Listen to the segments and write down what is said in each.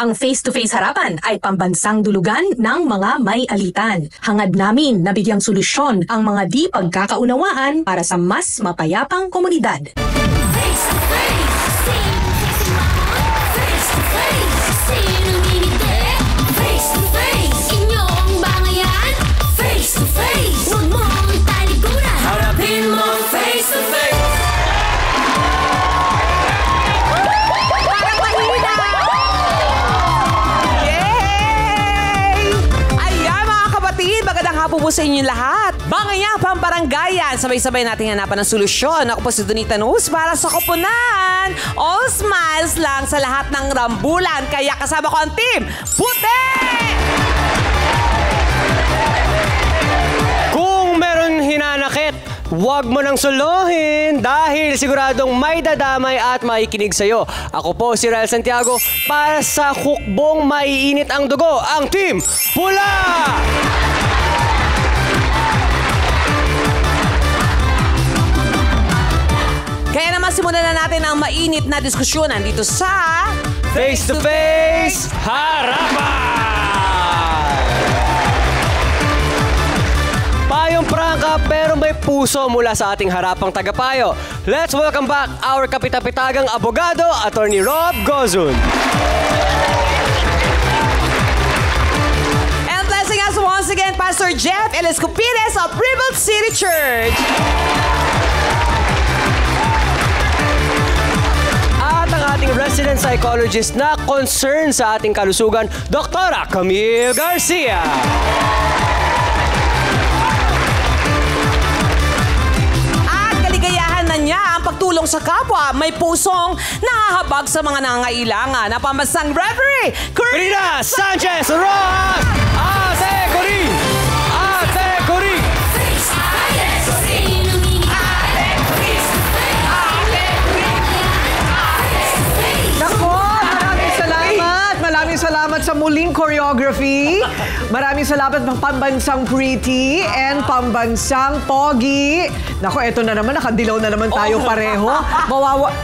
Ang face-to-face harapan ay pambansang dulugan ng mga may alitan. Hangad namin na bigyang solusyon ang mga di pagkakaunawaan para sa mas mapayapang komunidad. Po sa inyo lahat. Mga pambaranggayan, sabay-sabay nating hanapan ng solusyon. Ako po si Donita Nuz para sa koponan. All smiles lang sa lahat ng rambulan. Kaya kasama ko ang team Puti! Kung meron hinanakit, huwag mo nang suluhin dahil siguradong may dadamay at makikinig sa'yo. Ako po si Rael Santiago para sa hukbong maiinit ang dugo, ang team Pula! Kaya naman simulan na natin ang mainit na diskusyonan dito sa Face to Face Harapan! Payong prangka pero may puso mula sa ating harapang tagapayo. Let's welcome back our kapitapitagang abogado, Attorney Rob Gozun. And blessing us once again, Pastor Jeff Elescopides of Rebel City Church. Ang ating resident psychologist na concern sa ating kalusugan, Dr. Camille Garcia. At kaligayahan na niya ang pagtulong sa kapwa, may pusong nahahabag sa mga nangangailangan. Na pambansang referee, Corina Sanchez Rojas! Ate Corin! Ate Corin! Salamat sa muling choreography. Maraming salamat ng pambansang Pretty and pambansang Pogi. Nako, eto na naman, nakadilaw na naman tayo pareho.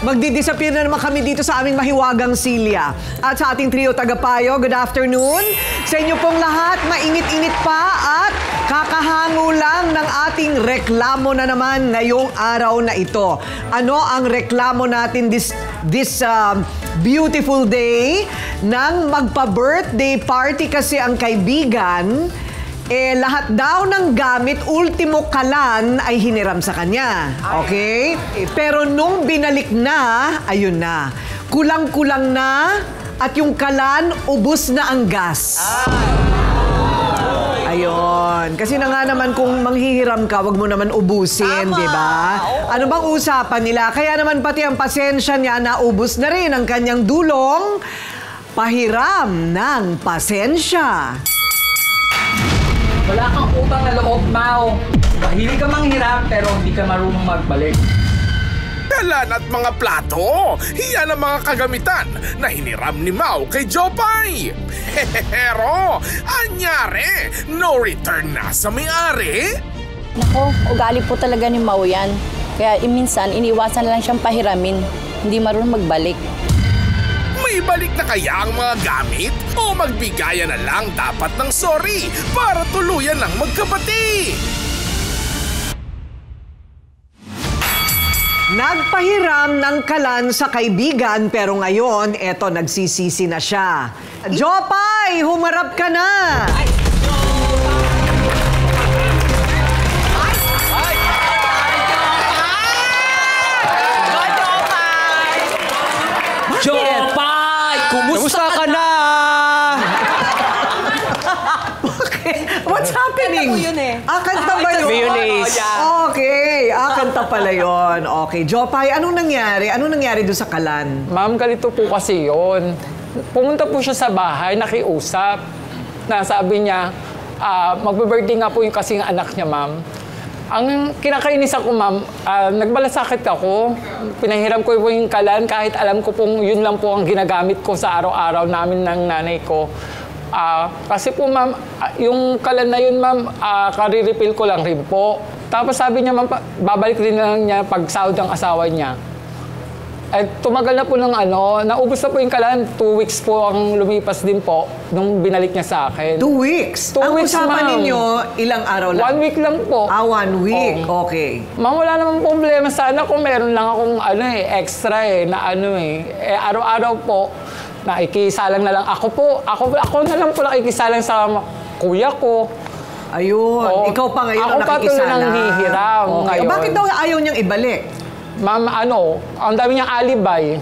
Magdi-disappear na naman kami dito sa aming mahiwagang silya. At sa ating trio tagapayo, good afternoon. Sa inyo pong lahat, mainit-init pa at kakahango lang ng ating reklamo na naman ngayong araw na ito. Ano ang reklamo natin this beautiful day? Nang magpa-birthday party kasi ang kaibigan, lahat daw ng gamit, ultimo kalan ay hiniram sa kanya. Okay? Pero nung binalik na, ayun na. Kulang-kulang na at yung kalan, ubos na ang gas. Ayun. Kasi na nga naman kung manghihiram ka, wag mo naman ubusin, di ba? Ano bang usapan nila? Kaya naman pati ang pasensya niya, naubos na rin ang kanyang dulong. Pahiram ng pasensya. Wala kang utang na loob, Mau. Mahilig ka manghiram pero hindi ka marunong magbalik. Dalan at mga plato, iyan ang mga kagamitan na hiniram ni Mau kay Jopay. Pero, anyari, no return na sa may-ari? Nako, ugali po talaga ni Mau yan. Kaya minsan, iniwasan lang siyang pahiramin. Hindi marunong magbalik. May balik na kaya ang mga gamit? O magbigayan na lang dapat ng sorry para tuluyan ng magkapatid? Nagpahiram ng kalan sa kaibigan pero ngayon, eto, nagsisisi na siya. Jopay, humarap ka na! Jopay! Kumusta ka na? What's happening? Kanta ko yun eh. Kanta ba yun? Mayonnaise. Okay. Kanta pala yun. Okay. Jopay, anong nangyari? Anong nangyari doon sa kalan? Ma'am, ganito po kasi yun. Pumunta po siya sa bahay, nakiusap. Nasabi niya, magbe-birthday nga po yung kasing anak niya, ma'am. Ang kinakainis ako, ma'am, nagbalasakit ako. Pinahiram ko po yung kalan kahit alam ko pong yun lang po ang ginagamit ko sa araw-araw namin ng nanay ko. Kasi po, ma'am, yung kalan na yun, ma'am, kare-refill ko lang rin po. Tapos sabi niya, ma'am, babalik rin lang niya pag sahod ng asawa niya. tumagal na po ng naubos na po yung kalan. 2 weeks po ang lumipas din po nung binalik niya sa akin. 2 weeks? 2 Ang weeks, usapan ma'am. ninyo, ilang araw lang? 1 week lang po. 1 week. Oo. Okay. Ma'am, wala namang problema. Sana kung meron lang akong extra araw-araw po, nakikisalang na lang. Ako na lang po nakikisalang sa kuya ko. Ayun. Oo. Ikaw pa ngayon Ako ang pa tuloy nakikisala. nanghihiram ngayon. Bakit daw ayaw niyang ibalik? Ma'am, ang dami niyang alibay.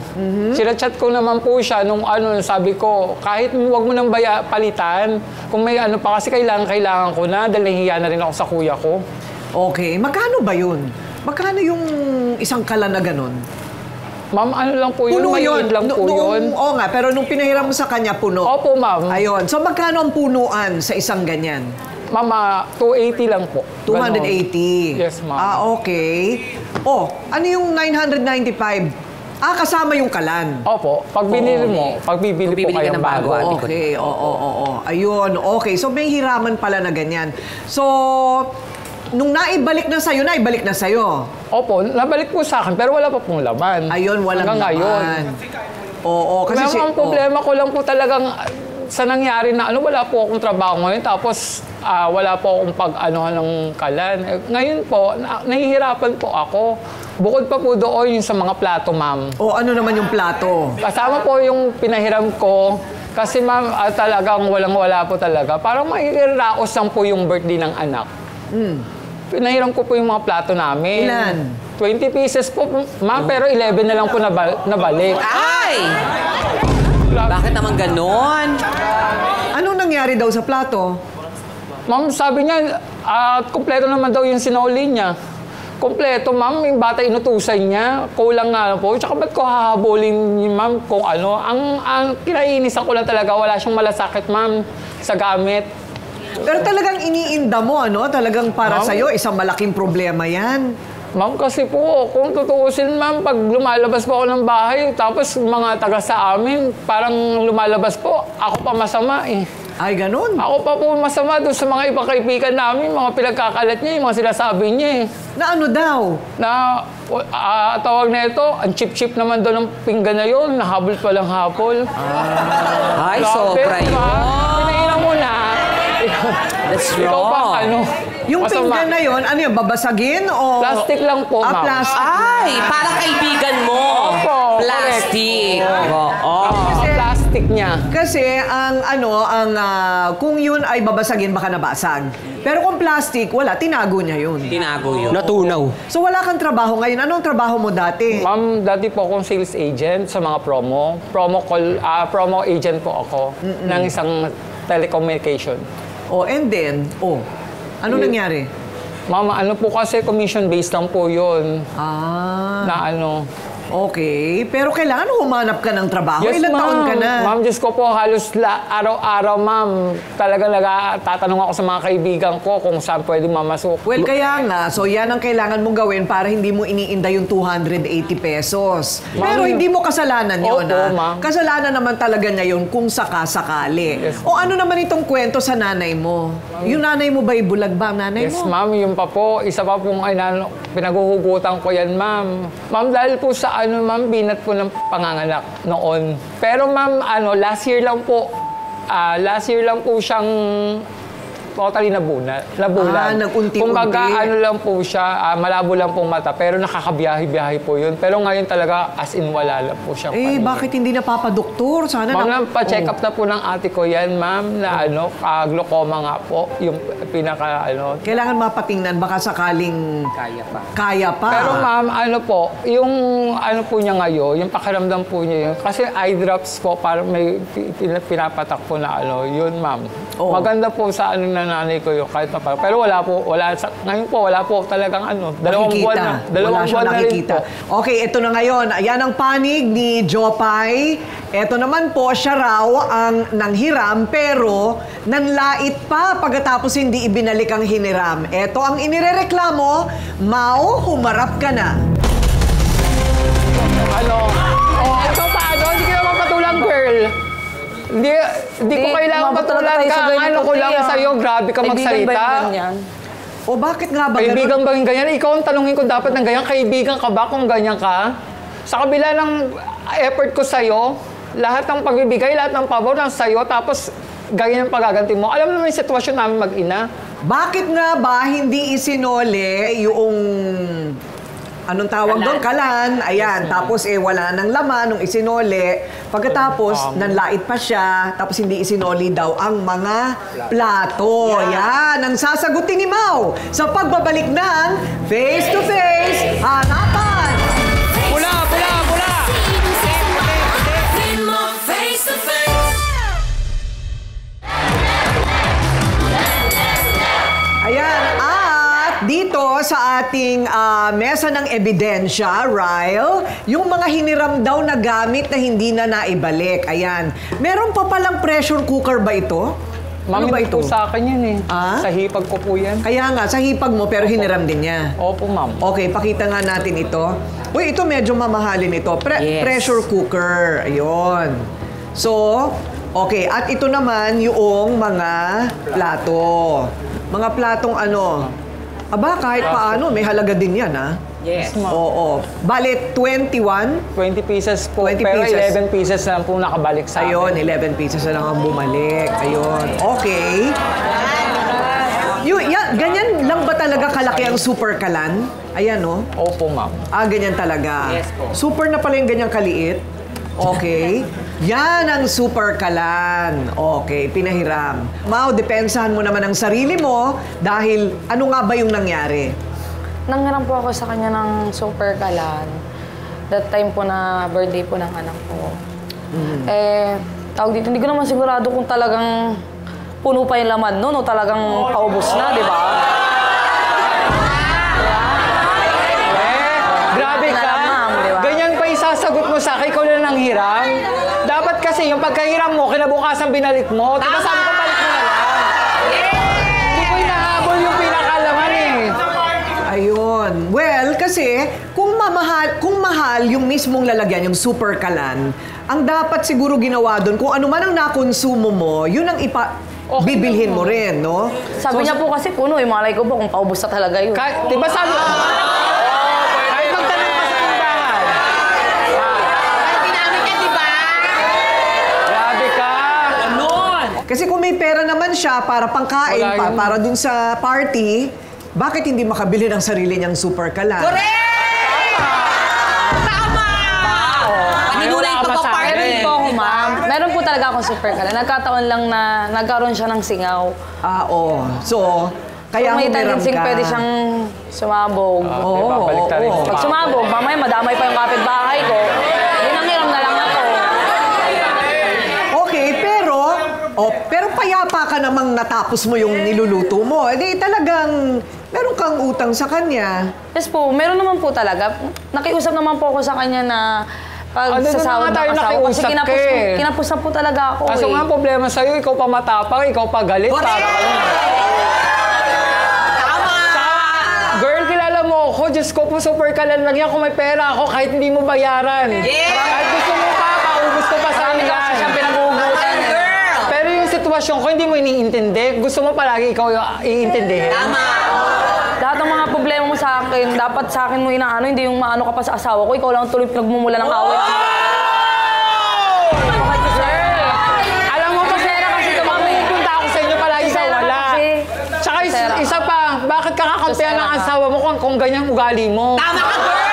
Sinachat ko naman po siya nung sabi ko, kahit wag mo nang palitan, kung may pa kasi kailangan ko na, dahil nahihiya na rin ako sa kuya ko. Okay. Magkano ba yun? Magkano yung isang kalan na ganun? Ma'am, lang po yun, maliit lang po yun. Oo nga, pero nung pinahiram mo sa kanya, puno. Opo, ma'am. Ayun. So, magkano ang punuan sa isang ganyan? Ma'am, 280 lang po. 280? Yes, ma'am. Okay. Oh, ano yung 995? Kasama yung kalan. Opo, pag binili mo, pag bibili po Bibili ka kayong ng bago, bago. Okay, oo. Ayun, okay. So, may hiraman pala na ganyan. So, nung naibalik na sa'yo. Opo, nabalik po sa akin, pero wala pa pong laman. Ayun, walang Hanggang ngayon. laman. Oo, kasi Ang problema ko lang po talagang sa nangyari na wala po akong trabaho ngayon, tapos wala po akong ng kalan. Ngayon po, nahihirapan po ako. Bukod pa po doon yung sa mga plato, ma'am. ano naman yung plato? Kasama po yung pinahiram ko. Kasi ma'am, talagang walang-wala po talaga. Parang mairaos lang po yung birthday ng anak. Pinahiram ko po yung mga plato namin. Ilan? 20 pieces po, ma'am, pero 11 na lang po nabalik. Ay! Bakit naman ganon? Anong nangyari daw sa plato? Ma'am, sabi niya, kompleto naman daw yung sinoli niya. Kompleto, ma'am, yung bata inutusan niya. Kulang nga po. Tsaka ba't ko hahabulin ni ma'am kung Ang kinainisan ko lang talaga, wala siyang malasakit, ma'am, sa gamit. Pero talagang iniinda mo, Talagang para Ma'am? sa'yo, isang malaking problema yan. Ma'am, kasi po, kung tutuusin, ma'am, pag lumalabas po ako ng bahay, tapos mga taga sa amin, parang lumalabas po, ako pa masama eh. Ay, ganun. Ako pa po masama doon sa mga ibang kaibigan namin, mga pinagkakalat niya, yung mga sinasabi niya eh. Na ano daw? Na, tawag na ito, ang chip-chip naman doon ng pinggan na yun, nahabol pa lang hapol. Ay, Grabe, sobra diba? yun. Pinahiram mo na. That's Ikaw pa, wrong. Yung masama. pinggan na yun, ano yun, babasagin o... Plastic lang po, ma'am. Plastic. Ay, parang kaibigan mo. Opo, Plastic. Oo. Plastic niya. Kasi kung yun ay babasagin, baka nabasag. Pero kung plastic, wala, tinago niya yun. Tinago yun. Natunaw. So wala kang trabaho ngayon. Anong trabaho mo dati? Ma'am, dati po akong sales agent sa mga promo. Promo agent po ako ng isang telecommunication. And then, ano nangyari? Ma'am, po kasi commission-based lang po yun. Na Okay. Pero kailangan humanap ka ng trabaho. Ilang taon ka na? Ma'am, Diyos ko po, halos araw-araw, ma'am. Talaga tatanong ako sa mga kaibigan ko kung saan pwede mamasok. Well, kaya nga. So, yan ang kailangan mong gawin para hindi mo iniinda yung 280 pesos. Pero hindi mo kasalanan yun, Opo, ma'am. Kasalanan naman talaga niya yun kung sakasakali. Yes, O ano naman itong kwento sa nanay mo? Yung nanay mo ba bulag ba ang nanay Yes, mo? ma'am. Yung pa po, isa pa pong pinaguhugutan ko yan, ma'am. Ma'am, dahil po sa ma'am, binat po ng panganganak noon. Pero ma'am, last year lang po siyang totally nabulan. Nag-unti-unti. Kumbaga, lang po siya, malabo lang pong mata, pero nakakabiyahe-biyahe po yun. Pero ngayon talaga, as in wala lang po siyang paningin. Bakit hindi napapadoktor? Sana Ma'am, pa-check up na po ng ate ko yan, ma'am, na glaucoma nga po, yung pinaka Kailangan mapatingnan, baka sakaling kaya pa. Pero ma'am, yung po niya ngayon, yung pakiramdam po niya yun, kasi eye drops po, parang may pinapatak po na yun ma'am. Maganda po sa nanay ko yun, kahit na parang, pero ngayon po, wala po talagang dalawang buwan na rin po. Okay, ito na ngayon. Ayan ang panig ni Jopay. Ito naman po, siya raw ang nanghiram, pero nanlait pa pagkatapos hindi ibinalik ang hiniram. Ito ang inirereklamo, Mau, humarap ka na. Ikaw pa, hindi ka naman patulang, girl. Hindi ko kailangan patulang ka. Ko lang sa'yo, grabe ka magsalita. Bakit nga ba Kaibigan ba yung ganyan? Ikaw ang tanungin ko dapat ng ganyan. Kaibigan ka ba kung ganyan ka? Sa kabila ng effort ko sa'yo, lahat ng pagbibigay, lahat ng pabor ng sa'yo, tapos ganyan ang pagaganti mo. Alam mo naman yung sitwasyon namin mag-ina. Bakit nga ba hindi isinole yung... Anong tawag doon? Kalan. Ayan. Tapos wala nang laman nung isinole. Pagkatapos, nanlait pa siya. Tapos hindi isinoli daw ang mga plato. Yan. Ang sasagutin ni Mau sa pagbabalik ng Face to Face Hanapan. Pula, pula, pula! Ayan. At dito sa ating mesa ng ebidensya, Ryle, yung mga hiniram daw na gamit na hindi na naibalik. Ayan. Meron pa palang pressure cooker ba ito? Mami, Ano ba ito? po sa akin yan eh. Ah? Sa hipag ko po yan. Kaya nga, sa hipag mo pero hiniram din niya. Opo, ma'am. Okay, pakita nga natin ito. Uy, ito medyo mamahalin ito. Yes. Pressure cooker. Ayun. So, okay. At ito naman yung mga plato. Mga platong ano. Aba, kahit paano, may halaga din yan, ha? Yes. Oo. Bale, 21. 20 pieces po. 20 pero pieces. 11 pieces na lang po nakabalik sa Ayun, akin. 11 pieces na lang ang bumalik. Ayun. Okay. Ganyan lang ba talaga kalaki ang super kalan? Ayan, no? Opo, ma'am. Ganyan talaga. Yes po. Super na pala yung ganyang kaliit. Okay. Yan ang super kalan. Okay, pinahiram. Mau, depensahan mo naman ang sarili mo dahil ano nga ba yung nangyari? Nanghiram po ako sa kanya ng super kalan. That time po na birthday po ng anak ko. Tawag dito, hindi ko naman sigurado kung talagang puno pa yung laman no, o talagang paubos na, di ba? Grabe ka. Ma'am, di ba? Ganyan pa isasagot mo sa akin, ikaw na nang hiram. Dapat kasi yung pagkahiram mo, kinabukasan binalik mo. Diba sabi ko, balik mo na lang. Hindi ko hinahabol yung pinakalaman eh. Ayun. Well, kasi kung mahal yung mismong lalagyan, yung super kalan, ang dapat siguro ginawa doon, kung ano man ang nakonsumo mo, yun ang bibilhin mo rin, no? Sabi niya po kasi puno, malay ko po kung paubos na talaga yun. Diba sabi ko? Kahit magtanong pa sa tindahan. Grabe ka. Kasi kung may pera naman siya para pangkain, Wala yun. para dun sa party, bakit hindi makabili ng sarili niyang super kalan? Paninulay Ayaw pa na pa masabi. Meron po ako, ma'am. Meron po talaga akong super kalan. Nagkataon lang na nagkaroon siya ng singaw. Oo. So, kaya Kung may humiram tendency ka. pwede siyang sumabog. Babalik ka rin. Pag sumabog, mamaya madamay pa yung kapitbahay ko. Yun ang hiram na lang ako. Okay, pero payapa ka namang natapos mo yung niluluto mo. Eh, di talagang meron kang utang sa kanya. Yes po, meron naman po talaga. Nakiusap naman po ako sa kanya na pag Ano sa na sahod nga tayo ng asawa. Kasi nakiusap ka eh. kinapos na po talaga ako Kaso nga ang problema sa'yo, ikaw pa matapang, ikaw pa galit. Para ka lang. Girl, kilala mo ako. Diyos ko po, super kalan lang yan. Kung may pera ako, kahit hindi mo bayaran. Kahit gusto mo pa, paubos ko pa sa Marami amin kasi yan. siyang pinagugutan. Pero yung sitwasyon ko, hindi mo iniintindi. Gusto mo palagi ikaw yung iintindihin. Lahat ng mga problema mo sa akin, dapat sa akin mo inaano, hindi yung maano ka pa sa asawa ko. Ikaw lang tuloy pinagmumula ng away. Alam mo, Tosera, kasi pumunta ako sa inyo, palagi ka Tosera wala. kasi. Tsaka Tosera. isa pa, bakit ka kakampihan ng Tosera ka. asawa mo kung ganyan ugali mo? Tama ka, girl!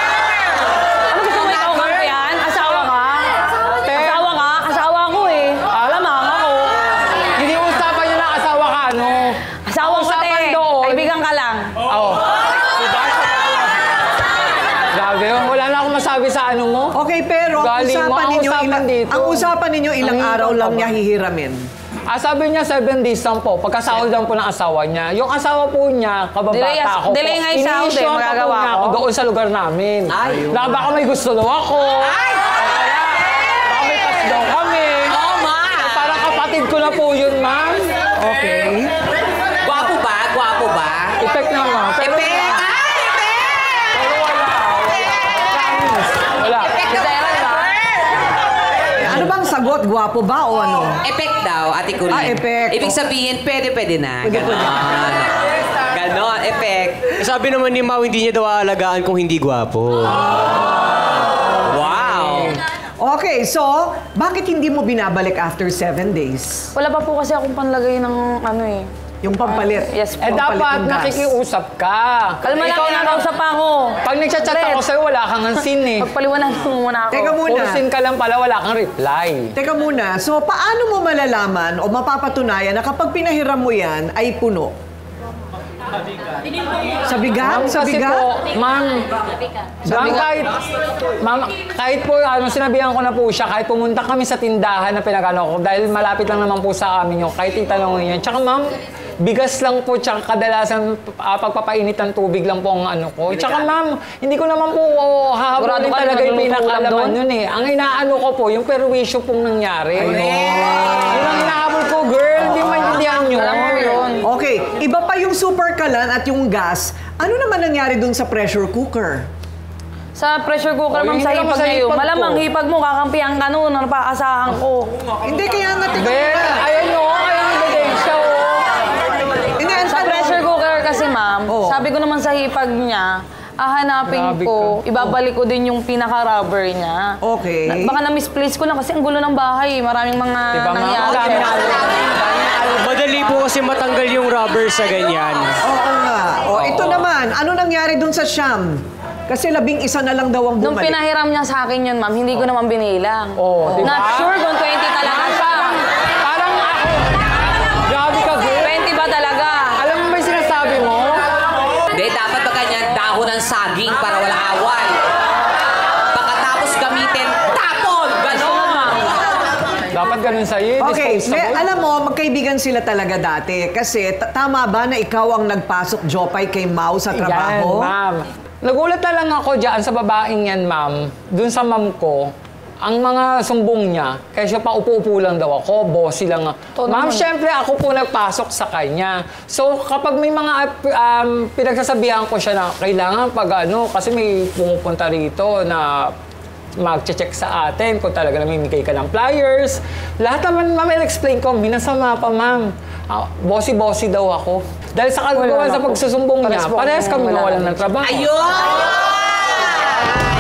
Ano gusto mo ikaw kampihan? Asawa ka? Te. Asawa ka? Asawa ko eh. Alamang ako. Hindi usapan nyo na asawa ka, ano? Asawa ko Usapan te. doon. Kaibigan ka lang. Oo. Diba? Grabe yun. Wala na akong masabi sa ano mo. Okay, pero ang Galing mo, usapan ang ninyo, usapan dito. ang usapan ninyo ilang Ang araw hirap lang pa niya ba? hihiramin. Sabi niya 7 days lang po. Pagkasahod lang po ng asawa niya. Yung asawa po niya, kababata ako po. delay nga yung sahod eh, Ini-issue pa po magagawa niya ko. ako doon sa lugar namin. Na baka may gusto daw ako. Baka may touch daw kami. Oo, ma! Parang kapatid ko na po yun, ma'am. Okay. Gwapo ba? Gwapo ba? Effect na, ma'am. Pero Epe! Ay, Epe! pero wala. Wala. Tosera ka? Ano bang sagot? Gwapo ba o ano? Effect daw, Ate Colleen. Effect. Ibig sabihin, pwede na. Pwede. Ganon, effect. Sabi naman ni Mau, hindi niya daw aalagaan kung hindi gwapo. Wow! Okay, so, bakit hindi mo binabalik after 7 days? Wala pa po kasi akong panlagay ng ano eh. Yung pampalit. Yes po. Eh Pampalit dapat ng gas. nakikiusap ka. Kalma lang, nakausap pa ako. Pag nagchat-chat ako sa'yo, wala kang ansin eh. Pagpaliwanan mo muna ako. Teka muna. Puro sin ka lang pala, wala kang reply. Teka muna, so paano mo malalaman o mapapatunayan na kapag pinahiram mo yan ay puno? Sa bigat? Sa Kasi bigat? po, ma'am, kahit po, sinabihan ko na po siya, kahit pumunta kami sa tindahan na pinagano ko, dahil malapit lang naman po sa amin yung, kahit itanongin yan. Tsaka ma'am, bigas lang po, tsaka kadalasan pagpapainit ng tubig lang po ang ano ko. Tsaka ma'am, hindi ko naman po hahabulin talaga yung pinakalaman nun eh. Ang inaano ko po, yung perwisyo pong nangyari. Yun ang hinahabol ko, girl. Hindi maintindihan nyo. Alam mo yun. Okay, iba pa yung super kalan at yung gas. Ano naman nangyari dun sa pressure cooker? Sa pressure cooker, ma'am, yung sa hindi naman hipag sa na yun. hipag Malamang ko. hipag mo, kakampihan ka noon, napakasahan ko. Hindi, kaya nga tingnan Then, mo na. ayan o, ayan yung ebidensya o. Hindi, ang Sa tanong- pressure cooker kasi, ma'am, Oo. sabi ko naman sa hipag niya, hahanapin Grabe ko, ka. ibabalik ko din yung pinaka-rubber niya. Okay. Baka na-misplace ko lang kasi ang gulo ng bahay. Maraming mga Diba, ma'am? nangyari. Madali po kasi matanggal yung rubber sa ganyan. Oo nga. O, ito naman, ano nangyari dun sa Siam? Kasi 11 na lang daw ang Nung bumalik. pinahiram niya sa akin yun, ma'am, hindi ko naman binilang. Oh, diba? Not sure kung 20 talaga siya. Parang ako. Grabe ka, girl. 20 ba talaga? Alam mo ba yung sinasabi mo? Hindi, dapat ba ganyan dahon ng saging para wala away? Pagkatapos gamitin, tapon! Ganon! Dapat ganun sa'yo. Okay, disposable. alam mo, magkaibigan sila talaga dati. Kasi tama ba na ikaw ang nagpasok, Jopay, kay Mau sa trabaho? Yan, ma'am. Nagulat na lang ako dyan sa babaeng yan, ma'am. Dun sa ma'am ko, ang mga sumbong niya, kaya siya pa upo-upo lang daw ako, bossy lang. Ma'am, syempre ako po nagpasok sa kanya. So, kapag may mga pinagsasabihan ko siya na kailangan pag ano, kasi may pumupunta rito na mag-check sa atin kung talaga namimigay ka ng flyers. Lahat naman, ma'am, explain ko, minasama pa, ma'am. Bossy-bossy daw ako. Dahil sa kagawa sa pagsusumbong niya, parehas kami nawalan ng trabaho. Ayun!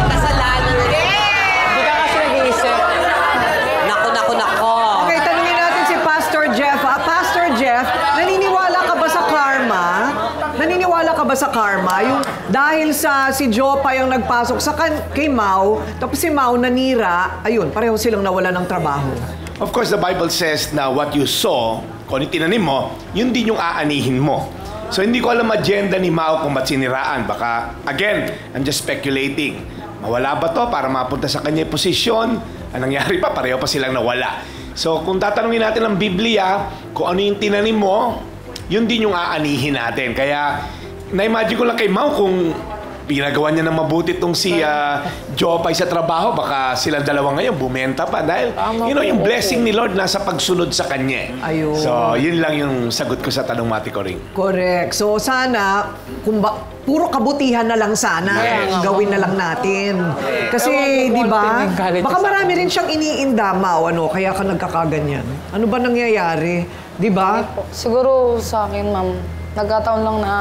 Kasalanan ulit! Hindi ka kasi nag-iisip. Nako. Okay, tanungin natin si Pastor Jeff. Pastor Jeff, naniniwala ka ba sa karma? Naniniwala ka ba sa karma? Yung dahil sa si Jopay ang nagpasok sa kay Mau, tapos si Mau nanira, ayun, pareho silang nawala ng trabaho. Of course, the Bible says na what you saw, kung ano tinanim mo, yun din yung aanihin mo. So, hindi ko alam agenda ni Mau kung ba't siniraan. Baka, again, I'm just speculating. Mawala ba to para mapunta sa kanya yung posisyon? Ang nangyari pa, pareho pa silang nawala. So, kung tatanungin natin ang Biblia, kung ano yung tinanim mo, yun din yung aanihin natin. Kaya, na-imagine ko lang kay Mau kung pinagawa niya ng mabuti itong si Jopay sa trabaho, baka silang dalawa ngayon bumenta pa dahil yung blessing ni Lord nasa pagsunod sa kanya. Ayun. So, yun lang yung sagot ko sa tanong Mati Coring. Correct. So sana, puro kabutihan na lang sana gawin na lang natin. Kasi, di ba, baka marami rin siyang iniindama o ano, kaya ka nagkakaganyan. Ano ba nangyayari? Di ba? Siguro sa akin, ma'am, nagkataon lang na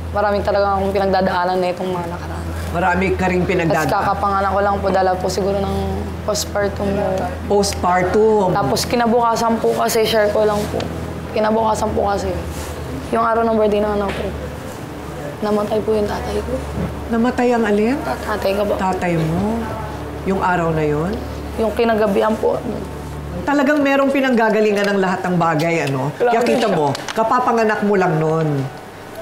maraming talaga akong pinagdadaanan na itong mga nakaraan. Marami ka rin Tapos pinagdadaan. kakapangalan ko lang po, dala po siguro ng postpartum mo. Postpartum. Tapos kinabukasan po kasi, share ko lang po. Kinabukasan po kasi, yung araw ng birthday ng anak ko, namatay po yung tatay ko. Namatay ang alin? Tatay ka ba? Tatay mo. Yung araw na yon. Yung kinagabihan po. Talagang merong pinanggagalingan ng lahat ng bagay, ano? Kaya kita mo, kapapanganak mo lang nun.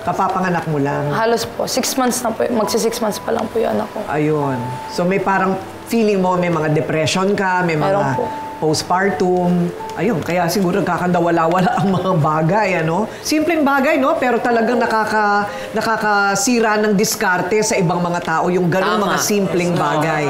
Kapapanganak mo lang. Halos po, 6 months na po, magsi 6 months pa lang po yung anak ko. Ayun. So may parang feeling mo may mga depression ka, may Meron mga po. postpartum. Ayun, kaya siguro kakandawala-wala ang mga bagay, ano? Simpleng bagay, no? Pero talagang nakakasira ng diskarte sa ibang mga tao yung ganung Tama. mga simpleng bagay.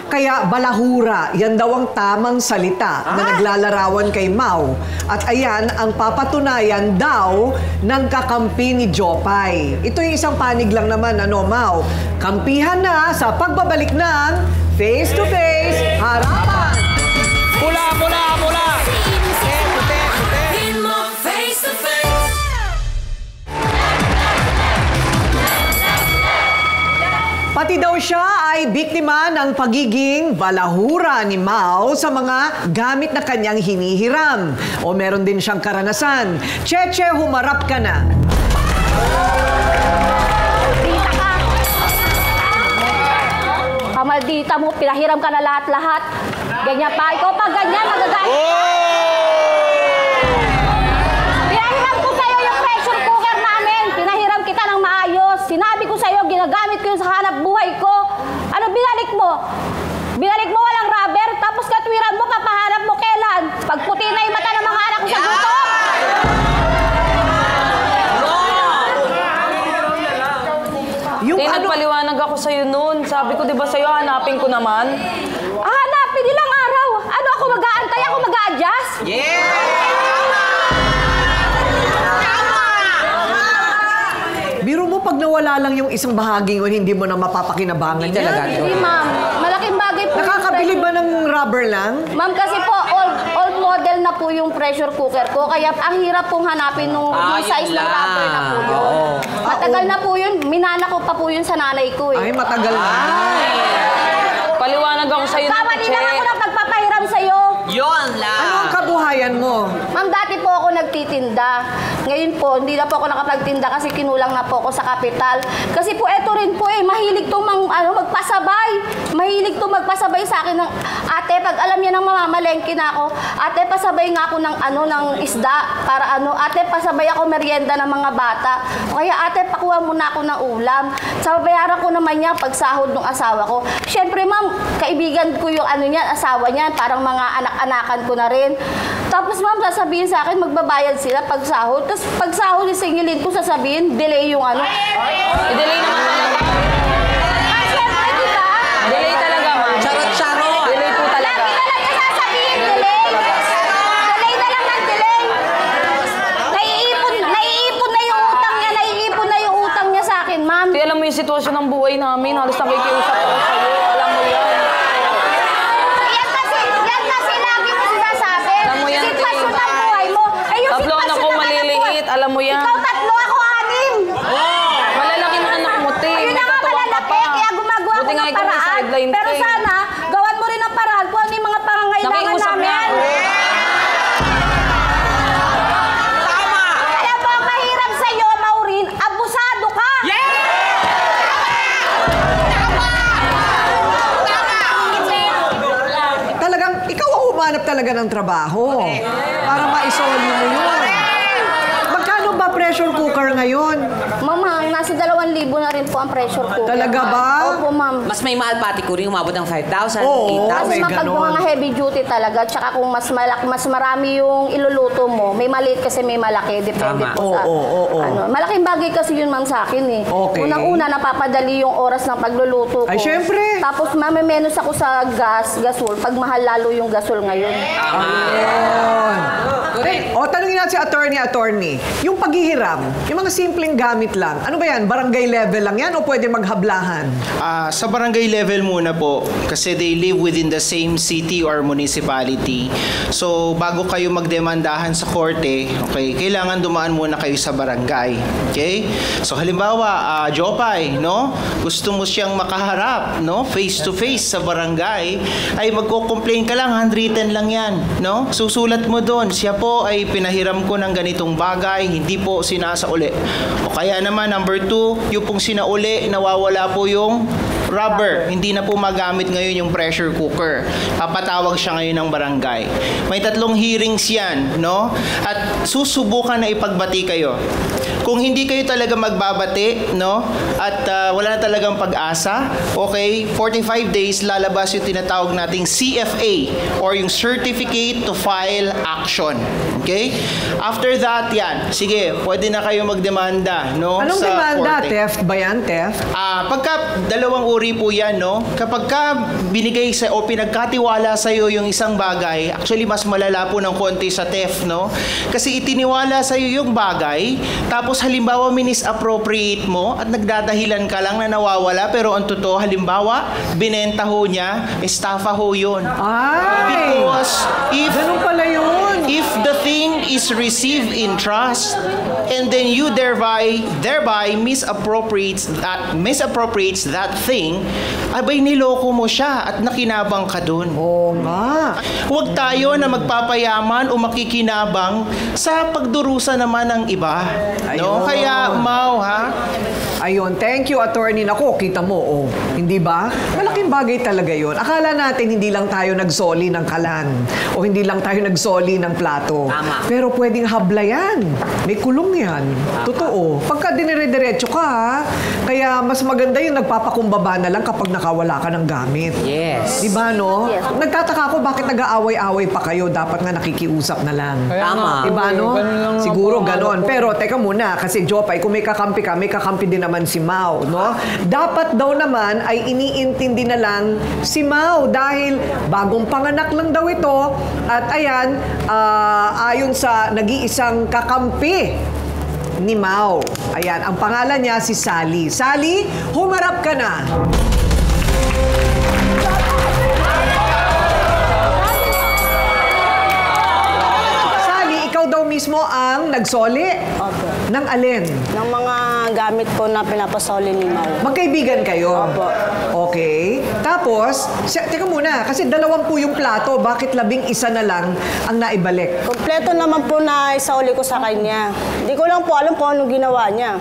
Kaya balahura, yan daw ang tamang salita na naglalarawan kay Mau. At ayan, ang papatunayan daw ng kakampi ni Jopay. Ito yung isang panig lang naman, ano, Mau? Kampihan na sa pagbabalik ng face-to-face harapan. Pula! Pati daw siya ay ay biktima ng pagiging balahura ni Mau sa mga gamit na kanyang hinihiram. O meron din siyang karanasan. Cheche, humarap ka na. Maldita ka! Kamaldita mo, pinahiram ka na lahat-lahat. Ganyan pa. Ikaw pa ganyan, magagalit. Pinahiram ko sa'yo yung pressure cooker namin. Pinahiram kita ng maayos. Sinabi ko sa'yo, ginagamit ko yung sa hanap buhay ko. Ano binalik mo? Binalik mo walang rubber, tapos katwiran mo, papahanap mo kailan? Pagputi na yung mata ng mga anak ko sa gusto. Nagpaliwanag ako sa'yo noon. Sabi ko, di ba sa'yo, hanapin ko naman? Hanapin ilang araw. Ano ako mag-aantay? Ako mag-a-adjust? Biro mo pag nawala lang yung isang bahaging yun, hindi mo na mapapakinabangan Hindi talaga. Hindi, ma'am. Malaking bagay po. Nakakabili ba ng rubber lang? Ma'am, kasi po, old model na po yung pressure cooker ko. Kaya ang hirap pong hanapin yung size ng rubber na po yun. Matagal na po yun. Minana ko pa po yun sa nanay ko eh. Ay, matagal na. Paliwanag ako sa'yo ng Kamali lang Che. ako ng pagpapahiram sa'yo. Yun lang. Ano ang kabuhayan mo? Ma'am, dati po ako nagtitinda. Ngayon po, hindi na po ako nakapagtinda kasi kinulang na po ako sa kapital. Kasi po, eto rin po mahilig to magpasabay. Mahilig to magpasabay sa akin ng, ate, pag alam niya nang mamamalengke na ako, ate, pasabay nga ako ng ng isda para ate, pasabay ako merienda ng mga bata. O kaya, ate, pakuha muna ako ng ulam. Sabayaran ko naman niya pagsahod ng asawa ko. Siyempre, ma'am, kaibigan ko yung asawa niya, parang mga anak-anakan ko na rin. Tapos, ma'am, sasabihin sa akin, magbabayad sila pag sahod. Tapos, pag sahod, isingilin ko, sasabihin, delay yung I-delay naman talaga. Siyempre, diba? Delay talaga, ma'am. Charot-charot. Delay po talaga. Lagi na lang niya sasabihin, delay. Delay na lang ng delay. Naiipon na yung utang niya, naiipon na yung utang niya sa akin, ma'am. Di alam mo yung sitwasyon ng buhay namin. Halos nakikiusap ako sa'yo. Alam mo yan. Yan kasi lagi mo sinasabi. Alam mo yan, Sitwasyon Tim. ng buhay mo. Yung Tatlo sitwasyon anak ko naman ng maliliit. buhay. Alam mo yan. Ikaw 3, ako 6. Malalaki ng anak mo, Tim. Ayun na nga Nagkatuwa ka malalaki, pa. kaya gumagawa ko Buti nga ng ikaw may paraan. sideline, Pero Tim. sana, gawan mo rin ng paraan kung ano yung mga pangangailangan Nakiusap na namin. ako. Alam mo, ang mahirap sa'yo, Maureen, abusado ka! Talagang, ikaw ang humanap talaga ng trabaho. Para ma-isolve mo yun. Magkano ba pressure cooker ngayon? Mama, nasa 2,000 na rin po ang pressure cooker. Talaga ba? Opo, ma'am. Mas may mahal pati ko rin, umabot ng 5,000, Oo. 8,000. Kasi may mapag ganon. mga heavy duty talaga, tsaka kung mas marami yung iluluto mo, may maliit kasi may malaki, depende Tama. po sa Oo. malaking bagay kasi yun ma'am sa akin eh. Okay. Unang-una, napapadali yung oras ng pagluluto ko. Ay, syempre. Tapos mamenos ako sa gasol, pag mahal lalo yung gasol ngayon. O, tanungin natin si attorney. Yung paghihiram, yung mga simpleng gamit lang, ano ba yan? Barangay level lang yan o pwede maghablahan? Sa barangay level muna po kasi they live within the same city or municipality. So bago kayo magdemandahan sa korte, okay, kailangan dumaan muna kayo sa barangay. Okay? So halimbawa, Jopay, no? Gusto mo siyang makaharap, no? Face to face sa barangay, ay magko-complain ka lang, 110 lang yan, no? Susulat mo doon, siya po ay pinahiram ko ng ganitong bagay, hindi po sinasauli. O kaya naman, number 2, yung pong sinauli, nawawala po yung rubber. Hindi na po magamit ngayon yung pressure cooker. Papatawag siya ngayon ng barangay. May 3 hearings yan, no? At susubukan na ipagbati kayo. Kung hindi kayo talaga magbabati, no? At wala na talagang pag-asa, okay, 45 days lalabas yung tinatawag nating CFA or yung Certificate to File Action. Okay? After that, yan. Sige, pwede na kayo magdemanda, no? Anong sa demanda? korte. Theft ba yan? Theft? Pagka dalawang uri po yan, no? Kapag ka binigay sa o pinagkatiwala sa iyo yung isang bagay, actually mas malala po ng konti sa theft, no? Kasi itiniwala sa iyo yung bagay, tapos halimbawa minisappropriate mo at nagdadahilan ka lang na nawawala, pero ang totoo, halimbawa, binenta ho niya, estafa ho yun. Ay! Because if Ganun pala yun. If the thing is received in trust, and then you thereby misappropriates that thing, abay niloko mo siya at nakinabang ka dun. Oo nga. Huwag tayo na magpapayaman o makikinabang sa pagdurusa naman ng iba. No? Ayun. Kaya, Mau, ha? Ayun, thank you, attorney. Nako, kita mo, hindi ba? Malaking bagay talaga yun. Akala natin hindi lang tayo nagsoli ng kalan o hindi lang tayo nagsoli ng plato. Tama. Pero pwedeng habla yan. May kulong yan. Totoo. Pagka dinire-diretso ka, ha? Kaya mas maganda yung nagpapakumbaba na lang kapag nakawala ka ng gamit. Yes. Di ba, no? Yes. Nagtataka ako bakit nag-aaway-aaway pa kayo. Dapat nga nakikiusap na lang. Tama. Diba, no? Ganun lang nga Siguro po, ganon. Pero teka muna, kasi Jopay, kung may kakampi ka, may kakampi din naman si Mau, no? Dapat daw naman ay iniintindi na lang si Mau dahil bagong panganak lang daw ito at ayan, ayon sa nag-iisang kakampi ni Mau. Ayan, ang pangalan niya si Sally. Sally, humarap ka na. Daw mismo ang nagsoli? Opo. Ng alin? Ng mga gamit po na pinapasoli ni Mau. Magkaibigan kayo? Opo. Okay. Tapos, teka muna, kasi 2 po yung plato, bakit 11 na lang ang naibalik? Kompleto naman po na isauli ko sa kanya. Hindi ko lang po alam kung anong ginawa niya.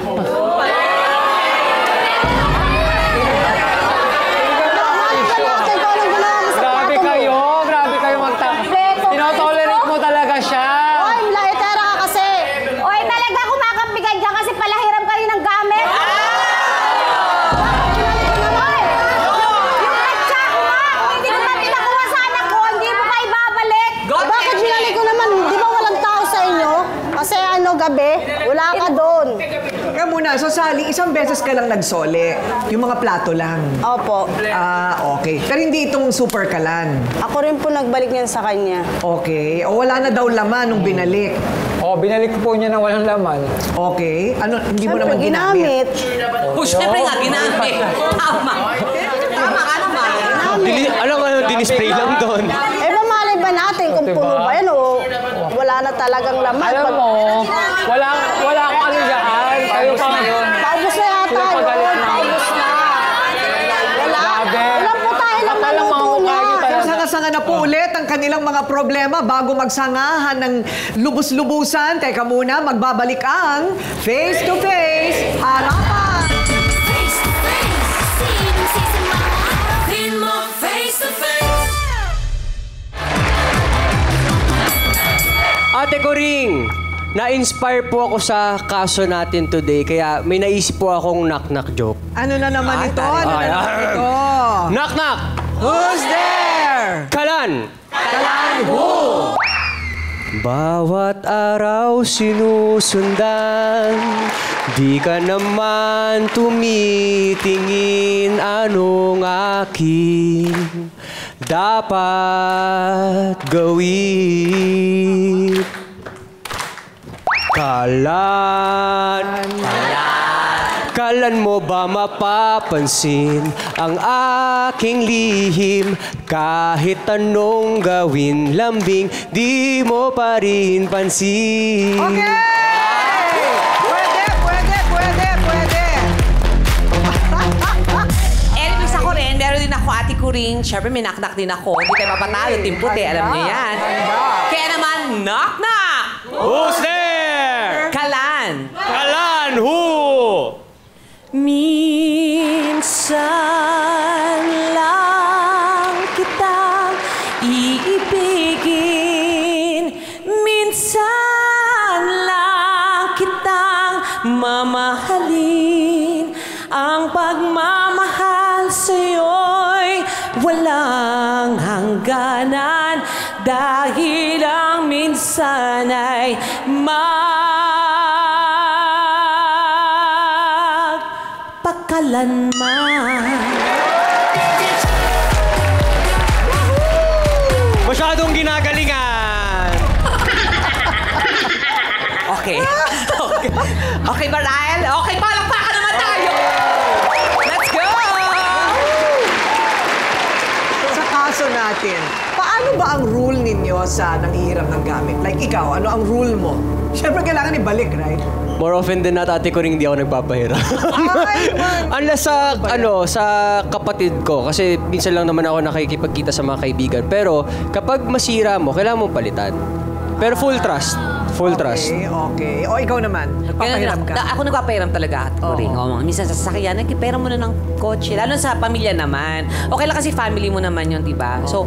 Grabe kayo magtaka. Tinotolerate mo talaga siya. Gabi, wala ka doon. Kaya muna, so Sally, isang beses ka lang nagsole. Yung mga plato lang. Opo. Okay. Pero hindi itong super kalan. Ako rin po nagbalik niyan sa kanya. Okay. O wala na daw laman nung binalik. Binalik ko po niya na walang laman. Okay. Ano, hindi mo naman ginamit. Siyempre nga, ginamit. Tama. Tama ka naman. Alam mo, dinisplay lang doon. Mamalay ba natin kung puno ba yan o wala na talagang laman? Alam mo, wala akong ano dyan. Kayo pa ngayon. Paubos na yata yun. Paubos na. Wala. Wala po tayo lang maluto niya. Sanga-sanga na po ulit ang kanilang mga problema bago magsangahan ng lubos-lubusan. Teka muna, magbabalik ang Face to Face Harapan! Ate Coring, na-inspire po ako sa kaso natin today, kaya may naisip po akong knock-knock joke. Ano na naman ito? Ano na naman ito? Knock-knock! Who's there? Kalan! Kalan who? Bawat araw sinusundan, di ka naman tumitingin anong aking dapat gawin. Kalan mo ba mapapansin ang aking lihim? Kahit anong gawin, lambing, di mo pa rin pansin. Okay! Pwede! Anyways, ako rin, meron din ako, Ate Coring. Siyempre, may knock-knock din ako. Hindi tayo mapatalo, Team Puti. Alam niyo yan. Kaya naman, knock-knock! Who's there? Kalan! Kalan who? Minsan lang kitang iibigin, minsan lang kitang mamahalin. Ang pagmamahal sa'yo'y walang hangganan dahil ang minsan ay pagkalanman. Masyadong ginagalingan. Okay. Okay, Mariel? Okay, palakpakan naman tayo! Let's go! Sa kaso natin, paano Ano ba ang rule ninyo sa nanghihiram ng gamit? Like ikaw, ano ang rule mo? Siyempre kailangan ibalik, right? More often than not, ate ko rin hindi ako nagpapahira. Ay, man! Unless sa kapatid ko. Kasi minsan lang naman ako nakikipagkita sa mga kaibigan. Pero kapag masira mo, kailangan mong palitan. Pero full trust. Full trust. Okay. O ikaw naman, nagpapahiram ka? Ako nagpapahiram talaga. Minsan sa sasakyan, nagpapera mo na ng kotse. Lalo sa pamilya naman. Okay lang kasi family mo naman yun, diba? So,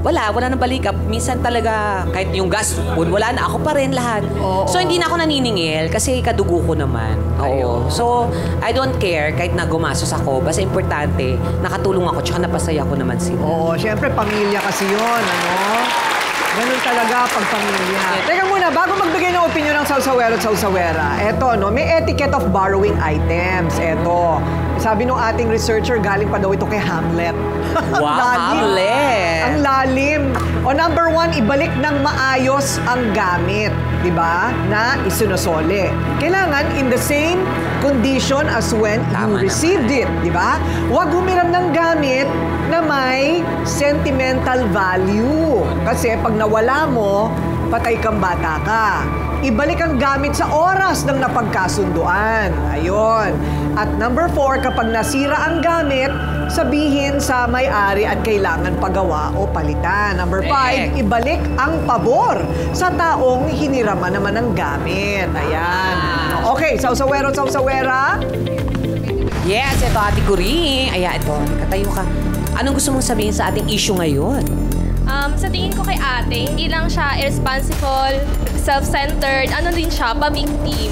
wala nang balik up. Minsan talaga, kahit yung gas, wala na, ako pa rin lahat. So, hindi na ako naniningil kasi kadugo ko naman. Oo. So, I don't care kahit na gumasos ako. Basta importante, nakatulong ako tsaka napasaya ko naman sila. Oo, syempre pamilya kasi yun, ano? Ganun talaga pag pamilya. Teka muna, bago magbigay ng opinion ng Sausawero at Sausawera, eto, no, may etiquette of borrowing items. Eto, sabi nung ating researcher, galing pa daw ito kay Hamlet. Wow, Hamlet! Ang lalim. O number 1, ibalik ng maayos ang gamit, di ba? Na isinusole. Kailangan in the same condition as when you received it, di ba? Huwag humiram ng gamit na may sentimental value. Kasi pag nawala mo, patay kang bata ka. Ibalik ang gamit sa oras ng napagkasunduan. Ayun. At number 4, kapag nasira ang gamit, sabihin sa may-ari at kailangan pagawa o palitan. Number 5, ibalik ang pabor sa taong hiniraman naman ng gamit. Ayan. Okay, Sausawero, Sausawera. Yes, ito Ate Kuring. Ayan, ito. Katayo ka. Anong gusto mong sabihin sa ating issue ngayon? Sa tingin ko kay ate, hindi lang siya irresponsible, self-centered, ano din siya, pa-victim.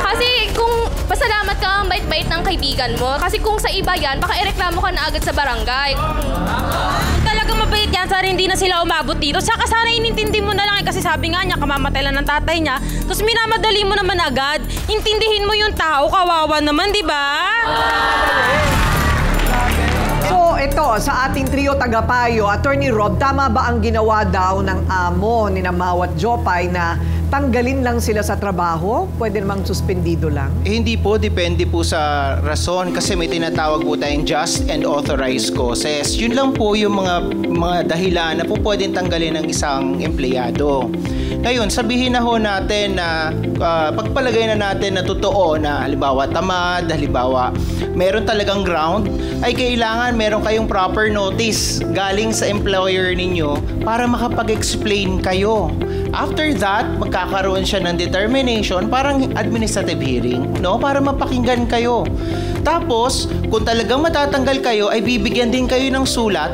Kasi kung pasalamat ka ang bait-bait ng kaibigan mo, kasi kung sa iba yan, baka ireklamo ka na agad sa barangay. Talaga mabait yan, sana hindi na sila umabot dito. Saka sana inintindi mo na lang kasi sabi nga niya, kamamatay lang ng tatay niya. Tapos minamadali mo naman agad. Intindihin mo yung tao, kawawa naman, di ba? So, ito, sa ating trio tagapayo, Attorney Rob, tama ba ang ginawa daw ng amo ni Mau at Jopay na tanggalin lang sila sa trabaho? Pwede namang suspendido lang? Hindi po, depende po sa rason kasi may tinatawag po tayong just and authorized causes. Yun lang po yung mga dahilan na po pwedeng tanggalin ng isang empleyado. Ngayon, sabihin na ho natin na pagpalagay na natin na totoo na halimbawa tamad, halimbawa meron talagang ground, ay kailangan meron kayong proper notice galing sa employer ninyo para makapag-explain kayo. After that, magkakaroon siya ng determination, parang administrative hearing, no? Para mapakinggan kayo. Tapos, kung talagang matatanggal kayo, ay bibigyan din kayo ng sulat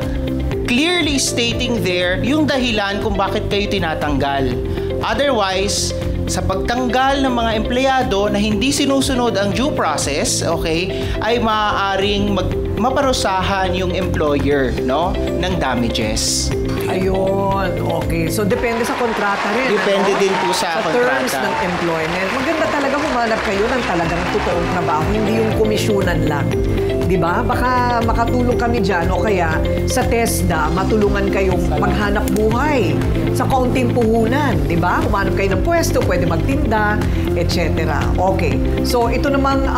clearly stating there yung dahilan kung bakit kayo tinatanggal. Otherwise, sa pagtanggal ng mga empleyado na hindi sinusunod ang due process, okay, ay maaaring maparusahan yung employer, no, ng damages. Ayun, okay. So, depende sa kontrata rin. Depende din po sa kontrata. Terms ng employment. Maganda talaga humanap kayo ng talagang totoong trabaho, hindi yung komisyonan lang. Diba? Baka makatulong kami dyan o kaya sa TESDA, matulungan kayong maghanap buhay sa kaunting puhunan. Diba? Humanap kayo ng pwesto, pwede magtinda, etc. Okay. So, ito namang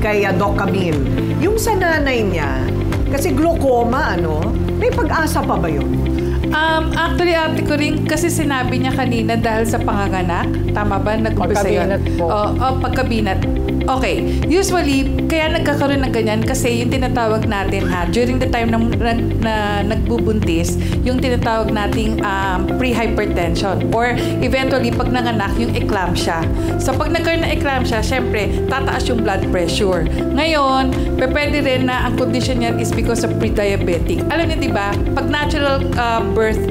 kay Doc Camille. Yung sa nanay niya, kasi glaucoma, ano? May pag-asa pa ba yun? Actually, Ate Kuring, kasi sinabi niya kanina dahil sa panganganak. Tama ba? Nag-umpisa yun? Pagkabinat po. Pagkabinat. Okay. Usually, kaya nagkakaroon ng ganyan kasi yung tinatawag natin during the time na nagbubuntis, yung tinatawag nating pre-hypertension or eventually pag nanganak, yung eclampsia. So pag nagkaroon ng eclampsia, syempre, tataas yung blood pressure. Ngayon, pwede rin na ang condition niyan is because of pre-diabetic. Alam niyo, di ba? Pag natural birth,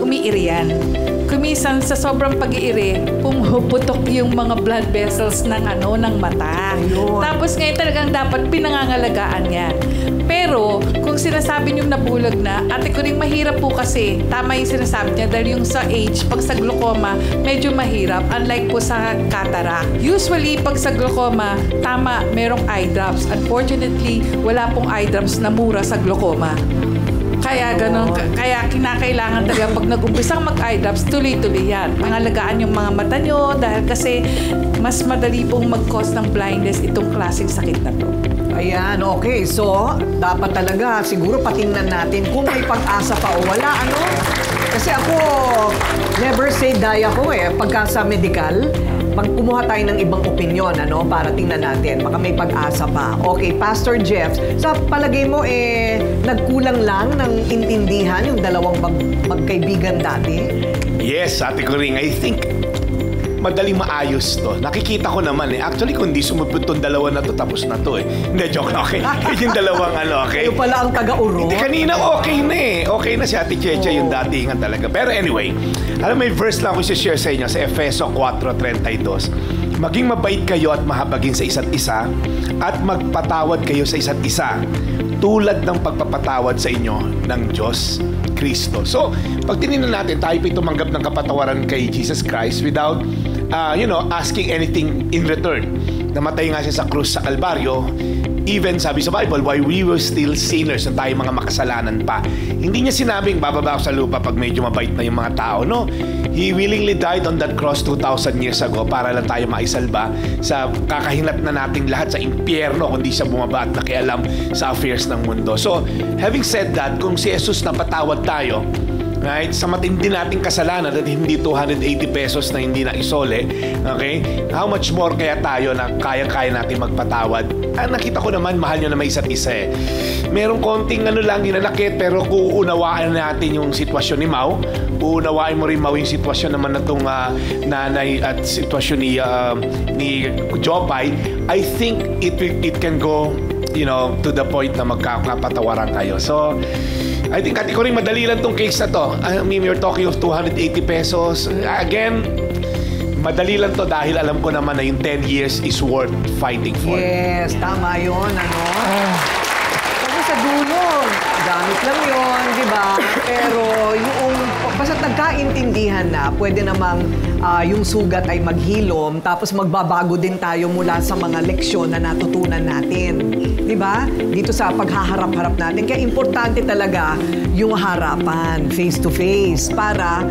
umiiri yan. Kumisan sa sobrang pag-iiri, pumuputok yung mga blood vessels ng mata. Ayun. Tapos ngayon talagang dapat pinangangalagaan yan. Pero kung sinasabi niyong nabulag na, Ate Kuring, mahirap po kasi, tama yung sinasabi niya, dahil yung sa age, pag sa glaucoma, medyo mahirap, unlike po sa cataract. Usually, pag sa glaucoma, tama, merong eye drops. Unfortunately, wala pong eye drops na mura sa glaucoma. Kaya ganun, kaya kinakailangan talaga pag nag-umpisang mag-eye drops, tuloy-tuloy yan. Pangalagaan yung mga mata nyo dahil kasi mas madali pong mag-cause ng blindness itong klaseng sakit na to. Ayan, okay. So, dapat talaga siguro patingnan natin kung may pag-asa pa o wala, ano? Kasi ako, never say die ako pagka sa medical, magkumuha tayo ng ibang opinion, ano, para tingnan natin. Baka may pag-asa pa. Okay, Pastor Jeff, sa palagay mo, nagkulang lang ng intindihan yung dalawang magkaibigan dati? Yes, Ate Coring, I think madaling maayos to. Nakikita ko naman Actually, kung di sumupot tong dalawa na to, tapos na to Hindi, joke na, okay. Yung dalawang okay. Kayo pala ang taga-uro. Hindi, kanina okay na Okay na si Ate Checha yung datingan talaga. Pero anyway, alam, may verse lang ko share sa inyo sa Efeso 4:32. Maging mabait kayo at mahabagin sa isa't isa at magpatawad kayo sa isa't isa tulad ng pagpapatawad sa inyo ng Diyos Kristo. So, pag tinignan natin, tayo po'y tumanggap ng kapatawaran kay Jesus Christ without, asking anything in return. Namatay nga siya sa krus sa Kalbaryo. Even sabi sa Bible, while we were still sinners, na tayo mga makasalanan pa. Hindi niya sinabing bababa ako sa lupa pag medyo mabait na yung mga tao. No, He willingly died on that cross 2,000 years ago para lang tayo maisalba sa kakahinat na nating lahat sa impyerno kundi siya bumaba at nakialam sa affairs ng mundo. So, having said that, kung si Jesus napatawad tayo, right? Sa matindi nating kasalanan at hindi 280 pesos na hindi na isole, okay? How much more kaya tayo na kaya-kaya natin magpatawad? Nakita ko naman, mahal nyo na may isa't isa Merong konting lang ginanakit, pero kung unawaan natin yung sitwasyon ni Mau, uunawain mo rin Mau yung sitwasyon naman na itong nanay at sitwasyon ni Jopay, I think it can go, to the point na magkakapatawaran kayo. So, I think Ate Coring, madali lang tong case na to. I mean, we're talking of 280 pesos. Again, madali lang to dahil alam ko naman na yung 10 years is worth fighting for. Yes, tama yun, Kasi sa dulo, gamit lang yun, di ba? Pero yung, basta nagkaintindihan na, pwede namang yung sugat ay maghilom, tapos magbabago din tayo mula sa mga leksyon na natutunan natin. Di ba? Dito sa paghaharap-harap natin. Kaya importante talaga yung harapan, face-to-face, para,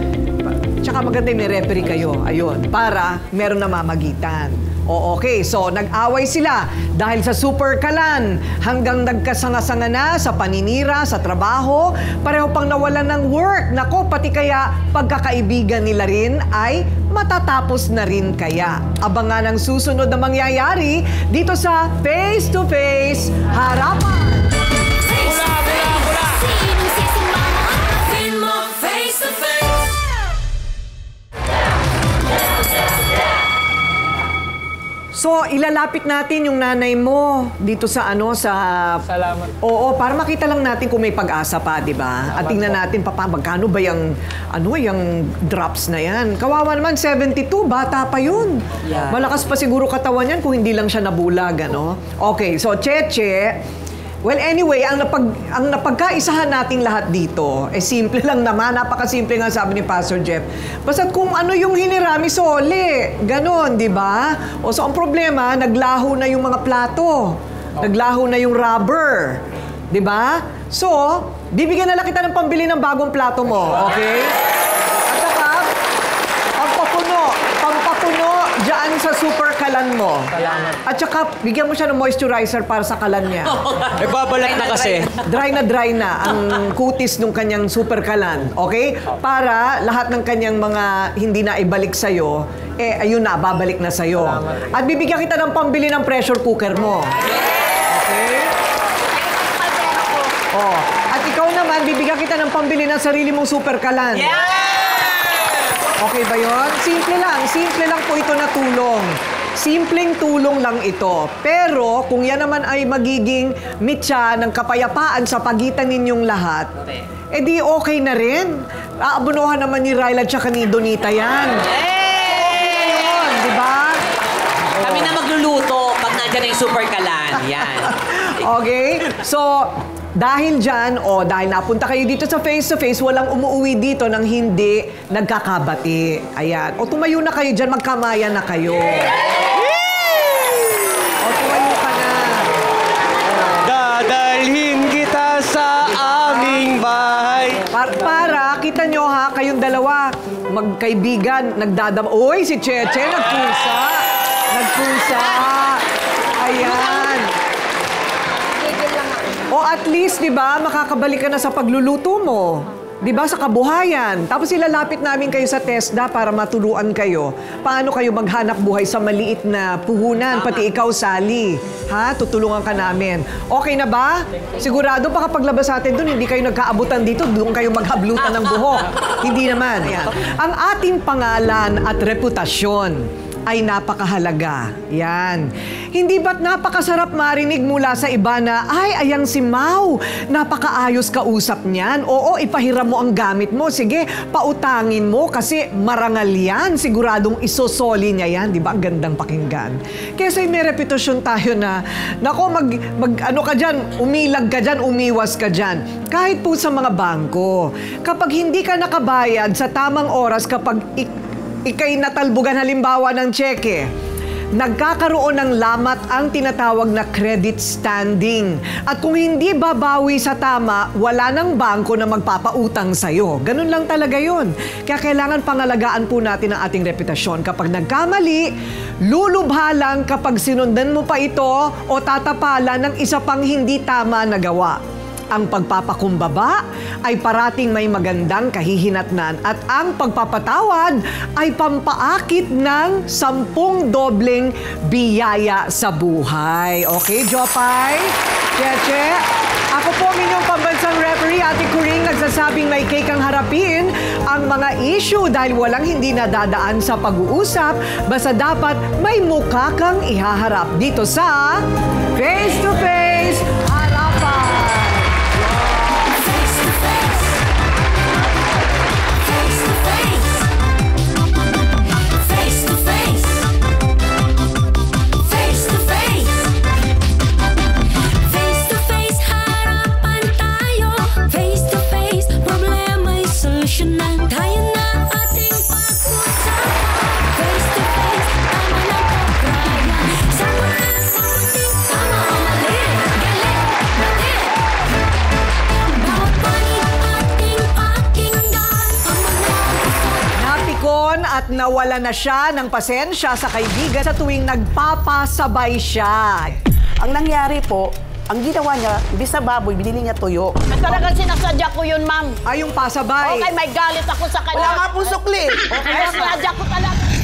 tsaka maganda may referee kayo, ayun, para meron na mamagitan. O okay, so nag-away sila dahil sa super kalan hanggang nagkasanga-sanga na sa paninira, sa trabaho, pareho pang nawalan ng work. Nako, pati kaya pagkakaibigan nila rin ay matatapos na rin kaya. Abangan ang susunod na mangyayari dito sa Face to Face Harapan. So, ilalapit natin yung nanay mo dito sa Salamat. Oo, para makita lang natin kung may pag-asa pa, di ba? At tingnan natin, magkano ba yung drops na yan? Kawawa naman, 72, bata pa yun. Yeah. Malakas pa siguro katawan yan kung hindi lang siya nabulag, Okay, so Cheche, well, anyway, ang napagkaisahan nating lahat dito, simple lang naman, napakasimple nga sabi ni Pastor Jeff. Basta't kung ano yung hinirami, sole. Ganon, di ba? O so, ang problema, naglaho na yung mga plato. Naglaho na yung rubber. Di ba? So, bibigyan na lang kita ng pambili ng bagong plato mo, okay? At saka, pampapuno dyan sa super kalan mo. Salamat. At saka, bigyan mo siya ng moisturizer para sa kalan niya. Babalat na kasi. Dry na ang kutis ng kanyang super kalan. Okay? Para lahat ng kanyang mga hindi na ibalik sa'yo, ayun na, babalik na sa'yo. At bibigyan kita ng pambili ng pressure cooker mo. Okay? Oh. At ikaw naman, bibigyan kita ng pambili ng sarili mong super kalan. Okay ba yun? Simple lang po ito na tulong. Simpleng tulong lang ito. Pero kung yan naman ay magiging mitya ng kapayapaan sa pagitan ninyong lahat, di okay na rin. Aabunuhan naman ni Ryla at ni Donita yan. Okay na yun, di ba? Kami na magluluto pag nandiyan na yung super kalan. Yan. Okay? So, dahil dyan, dahil napunta kayo dito sa face-to-face, walang umuwi dito nang hindi nagkakabati. Ayan. O tumayo na kayo dyan, magkamayan na kayo. O tumayo ka na. Dadalhin kita sa aming bahay. Para kita nyo ha, kayong dalawa, magkaibigan, Uy, si Cheche, nagpusa. Nagpusa. Ayan. O at least, di ba, makakabalik ka na sa pagluluto mo. Di ba, sa kabuhayan. Tapos ilalapit namin kayo sa TESDA para maturuan kayo. Paano kayo maghanap buhay sa maliit na puhunan, pati ikaw, Sally. Ha? Tutulungan ka namin. Okay na ba? Sigurado pa kapag labas natin dun, hindi kayo nagkaabutan dito, doon kayo maghablutan ng buhok. Hindi naman. Ang ating pangalan at reputasyon ay napakahalaga. Yan. Hindi ba't napakasarap marinig mula sa iba na, ay, ayang si Mau, napakaayos kausap niyan. Oo, ipahiram mo ang gamit mo. Sige, pautangin mo kasi marangal yan. Siguradong isosoli niya yan. Di ba? Ang gandang pakinggan. Kesa may reputasyon tayo na, nako, ano ka dyan, umilag ka dyan, umiwas ka dyan. Kahit po sa mga bangko, kapag hindi ka nakabayad sa tamang oras, kapag ikay natalbugan halimbawa ng tseke, nagkakaroon ng lamat ang tinatawag na credit standing. At kung hindi babawi sa tama, wala ng bangko na magpapautang sa'yo. Ganun lang talaga yun. Kaya kailangan pangalagaan po natin ang ating reputasyon. Kapag nagkamali, lulubha lang kapag sinundan mo pa ito o tatapalan ng isa pang hindi tama na gawa. Ang pagpapakumbaba ay parating may magandang kahihinatnan at ang pagpapatawad ay pampaakit ng 10 dobleng biyaya sa buhay. Okay, Jopay? Cheche? Ako po ang inyong pambansang referee, Ate Kuring, nagsasabing may cake ang harapin ang mga issue dahil walang hindi nadadaan sa pag-uusap, basta dapat may mukha kang ihaharap dito sa Face to Face Harapan. At nawala na siya ng pasensya sa kaibigan sa tuwing nagpapasabay siya. Ang nangyari po, ang ginawa niya, imbis na baboy, binili niya tuyo. Talagang sinasadya ko yun, ma'am. Ay, yung pasabay. Okay, may galit ako sa kanya. Wala nga po sukli. Okay, sinasadya ko talaga.